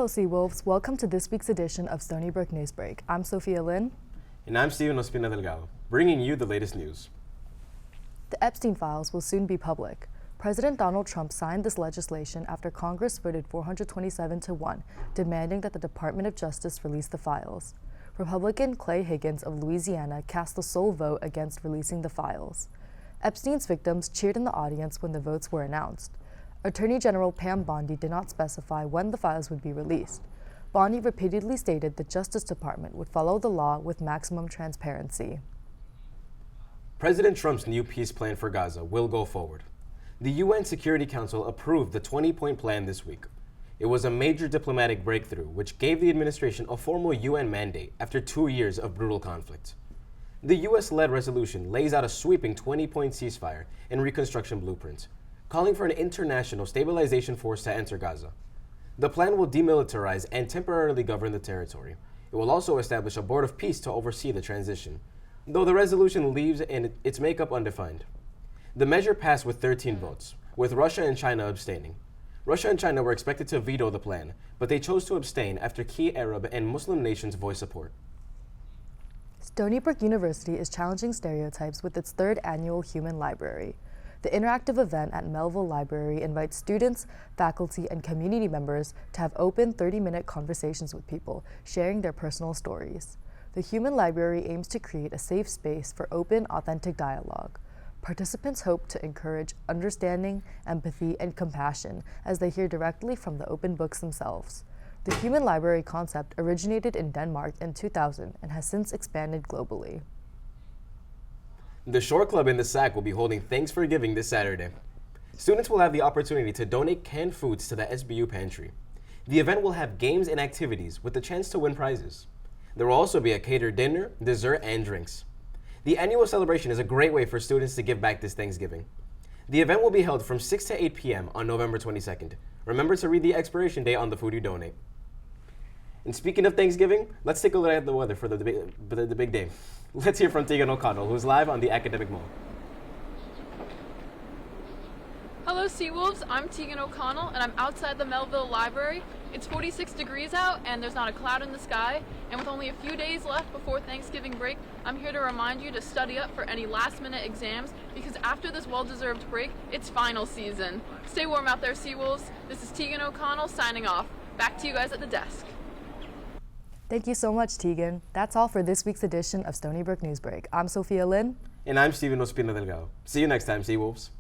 Hello, Seawolves. Welcome to this week's edition of Stony Brook Newsbreak. I'm Sophia Lynn. And I'm Steven Ospina Delgado, bringing you the latest news. The Epstein files will soon be public. President Donald Trump signed this legislation after Congress voted 427-1, demanding that the Department of Justice release the files. Republican Clay Higgins of Louisiana cast the sole vote against releasing the files. Epstein's victims cheered in the audience when the votes were announced. Attorney General Pam Bondi did not specify when the files would be released. Bondi repeatedly stated the Justice Department would follow the law with maximum transparency. President Trump's new peace plan for Gaza will go forward. The UN Security Council approved the 20-point plan this week. It was a major diplomatic breakthrough which gave the administration a formal UN mandate after 2 years of brutal conflict. The US-led resolution lays out a sweeping 20-point ceasefire and reconstruction blueprint, calling for an international stabilization force to enter Gaza. The plan will demilitarize and temporarily govern the territory. It will also establish a board of peace to oversee the transition, though the resolution leaves its makeup undefined. The measure passed with 13 votes, with Russia and China abstaining. Russia and China were expected to veto the plan, but they chose to abstain after key Arab and Muslim nations voiced support. Stony Brook University is challenging stereotypes with its third annual Human Library. The interactive event at Melville Library invites students, faculty, and community members to have open 30-minute conversations with people, sharing their personal stories. The Human Library aims to create a safe space for open, authentic dialogue. Participants hope to encourage understanding, empathy, and compassion as they hear directly from the open books themselves. The Human Library concept originated in Denmark in 2000 and has since expanded globally. The Shore Club in the SAC will be holding Thanks for Giving this Saturday. Students will have the opportunity to donate canned foods to the SBU pantry. The event will have games and activities with the chance to win prizes. There will also be a catered dinner, dessert, and drinks. The annual celebration is a great way for students to give back this Thanksgiving. The event will be held from 6 to 8 p.m. on November 22nd. Remember to read the expiration date on the food you donate. And speaking of Thanksgiving, let's take a look at the weather for the big day. Let's hear from Tegan O'Connell, who's live on the Academic Mall. Hello, Seawolves. I'm Tegan O'Connell, and I'm outside the Melville Library. It's 46 degrees out, and there's not a cloud in the sky. And with only a few days left before Thanksgiving break, I'm here to remind you to study up for any last-minute exams, because after this well-deserved break, it's final season. Stay warm out there, Seawolves. This is Tegan O'Connell signing off. Back to you guys at the desk. Thank you so much, Tegan. That's all for this week's edition of Stony Brook Newsbreak. I'm Sophia Lynn. And I'm Steven Ospina Delgado. See you next time, Seawolves.